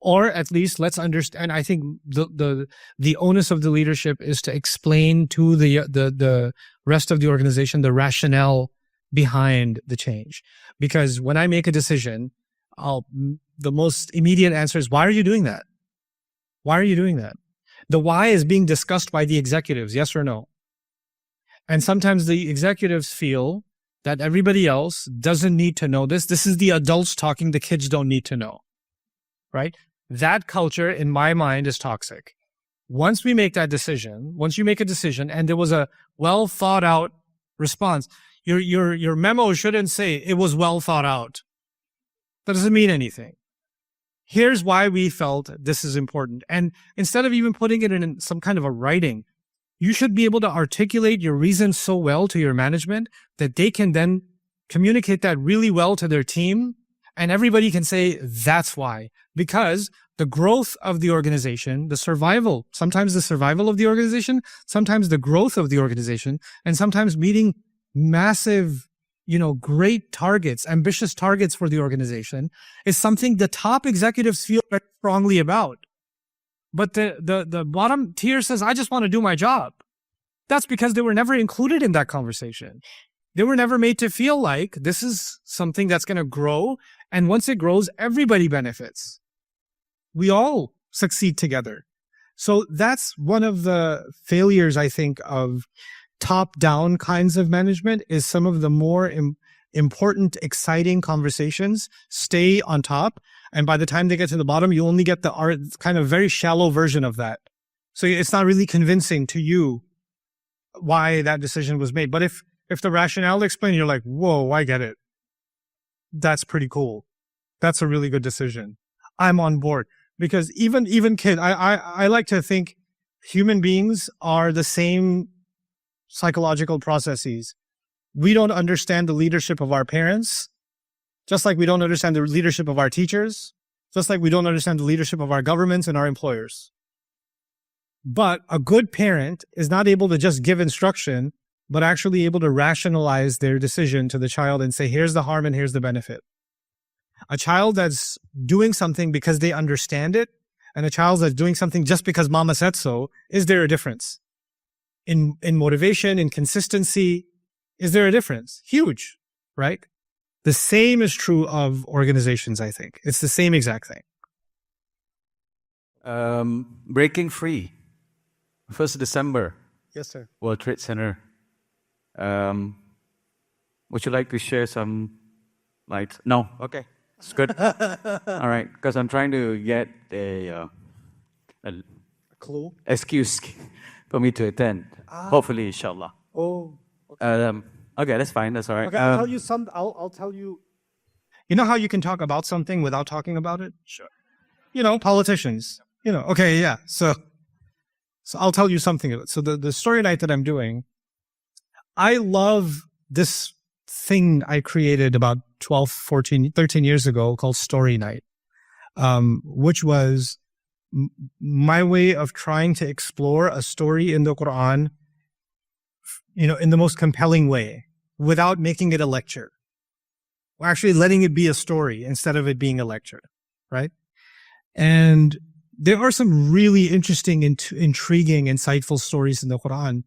Or at least let's understand. I think the onus of the leadership is to explain to the rest of the organization the rationale behind the change. Because when I make a decision, the most immediate answer is, why are you doing that? Why are you doing that? The why is being discussed by the executives, yes or no? And sometimes the executives feel that everybody else doesn't need to know this. This is the adults talking, the kids don't need to know, right? That culture, in my mind, is toxic. Once you make a decision, and there was a well thought out response, your memo shouldn't say it was well thought out. That doesn't mean anything. Here's why we felt this is important. And instead of even putting it in some kind of a writing, you should be able to articulate your reasons so well to your management that they can then communicate that really well to their team, and everybody can say, that's why. Because the growth of the organization, sometimes the survival of the organization, sometimes the growth of the organization, and sometimes meeting massive, great targets, ambitious targets for the organization is something the top executives feel very strongly about. But the bottom tier says, I just want to do my job. That's because they were never included in that conversation. They were never made to feel like this is something that's going to grow. And once it grows, everybody benefits. We all succeed together. So that's one of the failures, I think, of top-down kinds of management, is some of the more important, exciting conversations stay on top. And by the time they get to the bottom, you only get the kind of very shallow version of that. So it's not really convincing to you why that decision was made. But if the rationale explained, you're like, whoa, I get it. That's pretty cool. That's a really good decision. I'm on board. Because even kids, I like to think human beings are the same psychological processes. We don't understand the leadership of our parents, just like we don't understand the leadership of our teachers, just like we don't understand the leadership of our governments and our employers. But a good parent is not able to just give instruction, but actually able to rationalize their decision to the child and say, here's the harm and here's the benefit. A child that's doing something because they understand it, and a child that's doing something just because mama said so, is there a difference? In motivation, in consistency, is there a difference? Huge, right? The same is true of organizations, I think. It's the same exact thing. Breaking free. 1st December. Yes, sir. World Trade Center. Would you like to share some light? No? Okay. It's good. All right. Because I'm trying to get a Clue? excuse for me to attend. Hopefully, inshallah. Oh. Okay, that's fine. That's all right. Okay, I'll tell you some. I'll tell you. You know how you can talk about something without talking about it? Sure. You know, politicians. You know. Okay, yeah. So I'll tell you something. So the story night that I'm doing, I love this thing I created about 12, 14, 13 years ago called Story Night, which was my way of trying to explore a story in the Quran, you know, in the most compelling way, without making it a lecture. We're actually letting it be a story instead of it being a lecture, right? And there are some really interesting, intriguing, insightful stories in the Quran.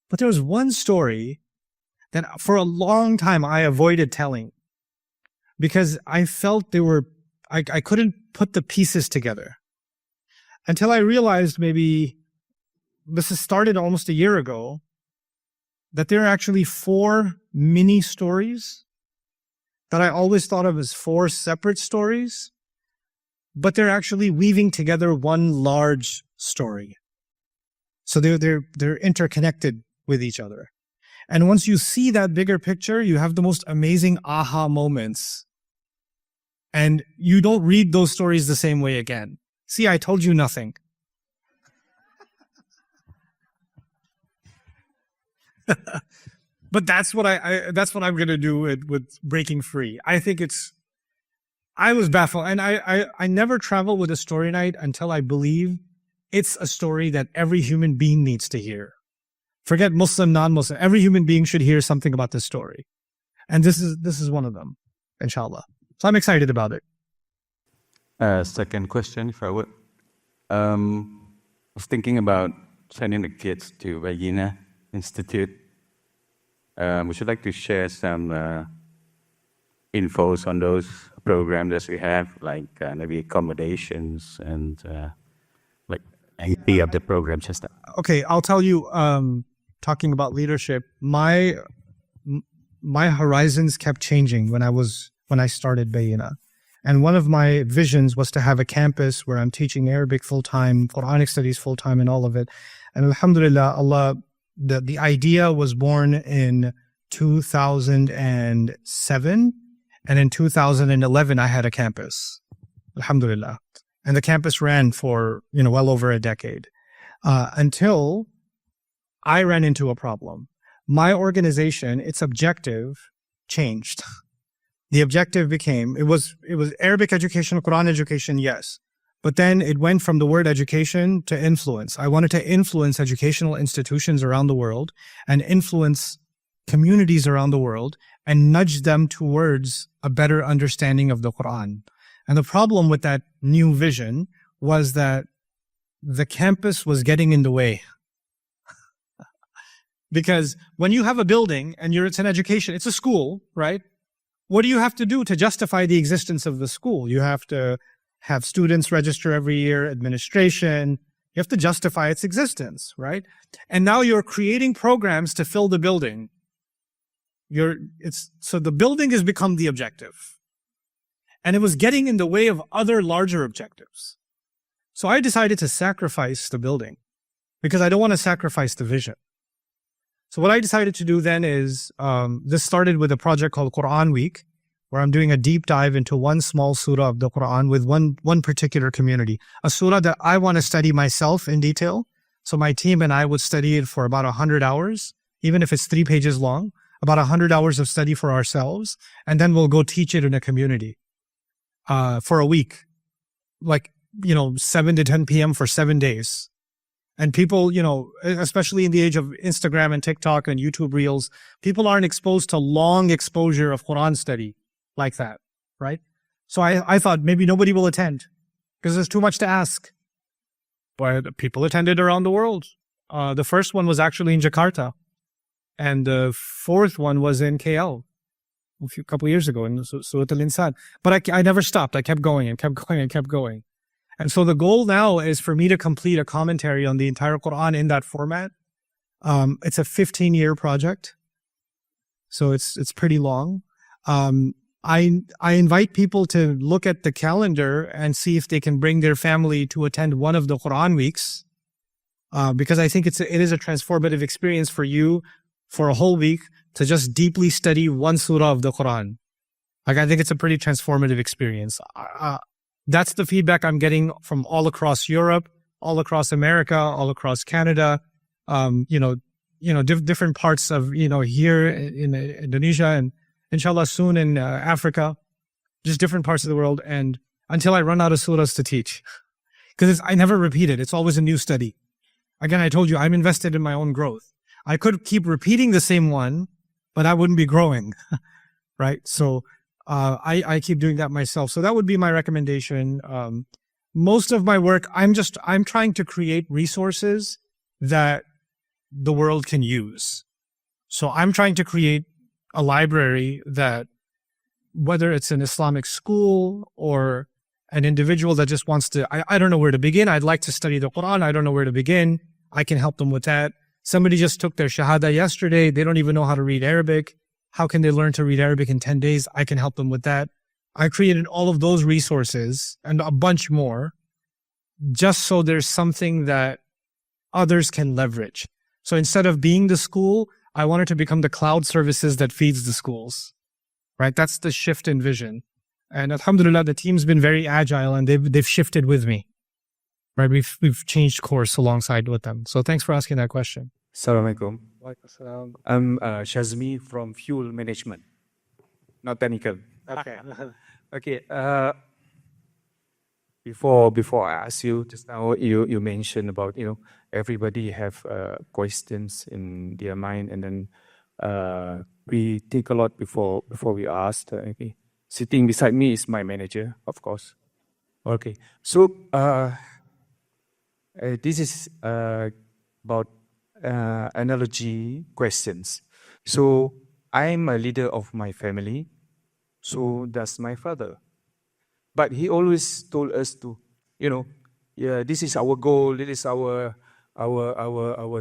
But there was one story that for a long time I avoided telling because I felt I couldn't put the pieces together. Until I realized maybe this has started almost a year ago, that there are actually 4 mini stories that I always thought of as 4 separate stories, but they're actually weaving together one large story. So they're interconnected with each other. And once you see that bigger picture, you have the most amazing aha moments. And you don't read those stories the same way again. See, I told you nothing. But that's what that's what I'm going to do with Breaking Free. I think I was baffled. And I never travel with a story night until I believe it's a story that every human being needs to hear. Forget Muslim, non-Muslim. Every human being should hear something about this story. And this is one of them, inshallah. So I'm excited about it. Second question, if I would. I was thinking about sending the kids to Vagina Institute. Would you like to share some infos on those programs that we have, like maybe accommodations and like any of the programs? Just that. Okay, I'll tell you, talking about leadership, my horizons kept changing when I started Bayina. And one of my visions was to have a campus where I'm teaching Arabic full-time, Quranic studies full-time, and all of it. And alhamdulillah, the idea was born in 2007. And in 2011, I had a campus. Alhamdulillah. And the campus ran for, well over a decade. Until I ran into a problem. My organization, its objective changed. The objective became, it was Arabic education, Quran education, yes. But then it went from the word education to influence. I wanted to influence educational institutions around the world and influence communities around the world and nudge them towards a better understanding of the Quran. And the problem with that new vision was that the campus was getting in the way. Because when you have a building and it's an education, it's a school, right? What do you have to do to justify the existence of the school? You have to have students register every year, administration. You have to justify its existence, right? And now you're creating programs to fill the building. So the building has become the objective. And it was getting in the way of other larger objectives. So I decided to sacrifice the building because I don't want to sacrifice the vision. So what I decided to do then is, this started with a project called Quran Week, where I'm doing a deep dive into one small surah of the Quran with one particular community, a surah that I want to study myself in detail. So my team and I would study it for about 100 hours, even if it's 3 pages long, about 100 hours of study for ourselves. And then we'll go teach it in a community, for a week, 7 to 10 p.m. for 7 days. And people, especially in the age of Instagram and TikTok and YouTube Reels, people aren't exposed to long exposure of Quran study like that, right? So I thought maybe nobody will attend because there's too much to ask. But people attended around the world. The first one was actually in Jakarta. And the fourth one was in KL a couple of years ago in Surat al-Insan. But I never stopped. I kept going and kept going and kept going. And so the goal now is for me to complete a commentary on the entire Quran in that format. It's a 15-year project. So it's pretty long. I invite people to look at the calendar and see if they can bring their family to attend one of the Quran weeks, because I think it is a transformative experience for you for a whole week to just deeply study one surah of the Quran. Like, I think it's a pretty transformative experience. That's the feedback I'm getting from all across Europe, all across America, all across Canada, different parts of, here in Indonesia and inshallah soon in Africa, just different parts of the world. And until I run out of surahs to teach, because I never repeat it. It's always a new study. Again, I told you, I'm invested in my own growth. I could keep repeating the same one, but I wouldn't be growing, right? So I keep doing that myself. So that would be my recommendation. Most of my work, I'm trying to create resources that the world can use. So I'm trying to create a library that, whether it's an Islamic school or an individual that just wants to, I don't know where to begin. I'd like to study the Quran. I don't know where to begin. I can help them with that. Somebody just took their Shahada yesterday. They don't even know how to read Arabic. How can they learn to read Arabic in 10 days? I can help them with that. I created all of those resources and a bunch more, just so there's something that others can leverage. So instead of being the school, I wanted to become the cloud services that feeds the schools, right? That's the shift in vision. And alhamdulillah, the team's been very agile and they've shifted with me, right? We've changed course alongside with them. So thanks for asking that question. Assalamualaikum. I'm Shazmi from Fuel Management, not technical. Okay. Okay. Before I ask you, just now you mentioned about, everybody have questions in their mind, and then we think a lot before we ask. Okay. Sitting beside me is my manager, of course. Okay. So this is about analogy questions. So I'm a leader of my family. So does my father. But he always told us to, this is our goal. This is our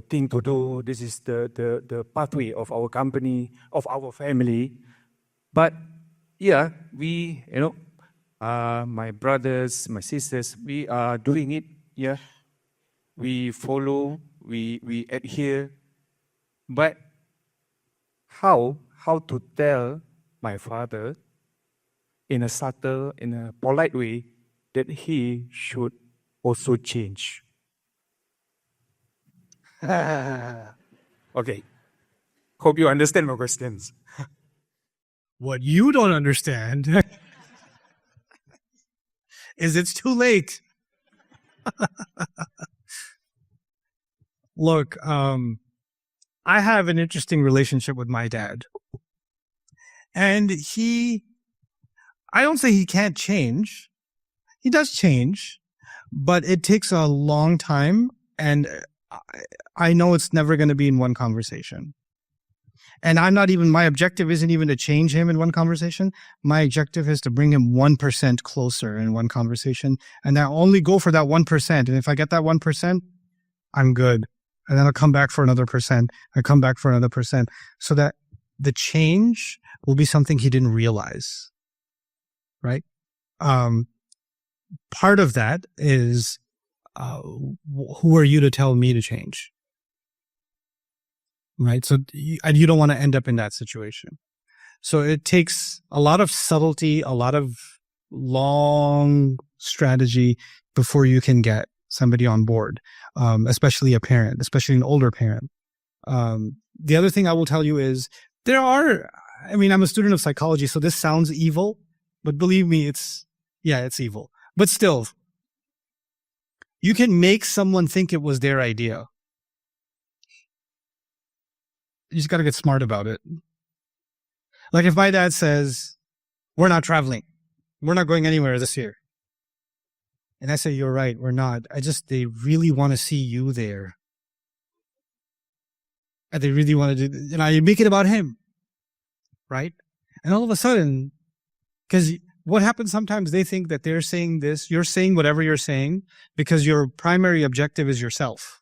thing to do. This is the pathway of our company, of our family. But yeah, we, my brothers, my sisters, we are doing it. Yeah, we follow, we adhere. But how to tell my father in a subtle, in a polite way, that he should also change? Okay. Hope you understand my questions. What you don't understand is it's too late. Look, I have an interesting relationship with my dad. And I don't say he can't change. He does change, but it takes a long time. And I know it's never going to be in one conversation. And my objective isn't even to change him in one conversation. My objective is to bring him 1% closer in one conversation. And I only go for that 1%. And if I get that 1%, I'm good. And then I'll come back for another percent. I come back for another percent. So that the change will be something he didn't realize. Right? Part of that is, who are you to tell me to change? Right? So, and you don't want to end up in that situation. So it takes a lot of subtlety, a lot of long strategy before you can get somebody on board, especially a parent, especially an older parent. The other thing I will tell you is I'm a student of psychology, so this sounds evil, but believe me, it's evil. But still, you can make someone think it was their idea. You just got to get smart about it. Like if my dad says, we're not traveling, we're not going anywhere this year. And I say, you're right, we're not. They really want to see you there. And they really want to you make it about him. Right? And all of a sudden, because what happens sometimes, they think that they're saying this, you're saying whatever you're saying because your primary objective is yourself.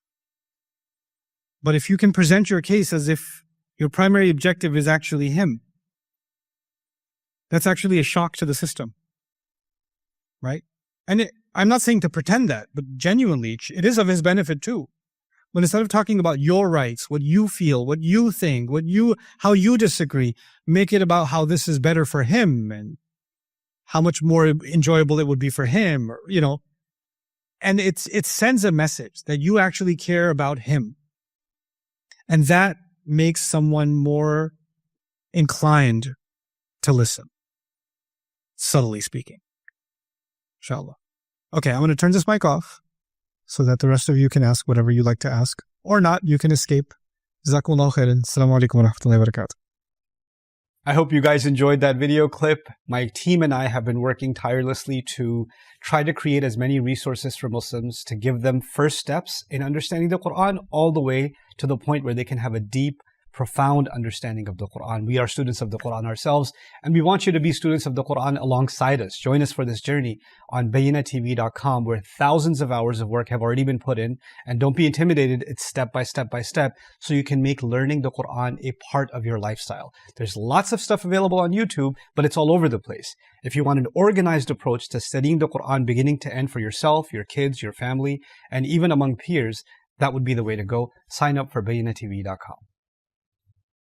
But if you can present your case as if, Your primary objective is actually him. That's actually a shock to the system, right? And I'm not saying to pretend that, but genuinely, it is of his benefit too. But instead of talking about your rights, what you feel, what you think, how you disagree, make it about how this is better for him and how much more enjoyable it would be for him, or, and it sends a message that you actually care about him. And that makes someone more inclined to listen, subtly speaking. Inshallah. Okay, I'm going to turn this mic off so that the rest of you can ask whatever you like to ask. Or not, you can escape. Jazakumullahu khairan. Assalamu alaikum wa rahmatullahi wa barakatuh. I hope you guys enjoyed that video clip. My team and I have been working tirelessly to try to create as many resources for Muslims to give them first steps in understanding the Quran all the way to the point where they can have a deep, profound understanding of the Quran. We are students of the Quran ourselves, and we want you to be students of the Quran alongside us. Join us for this journey on bayinatv.com, where thousands of hours of work have already been put in. And don't be intimidated, it's step by step by step, so you can make learning the Quran a part of your lifestyle. There's lots of stuff available on YouTube, but it's all over the place. If you want an organized approach to studying the Quran beginning to end for yourself, your kids, your family, and even among peers, that would be the way to go. Sign up for bayinatv.com.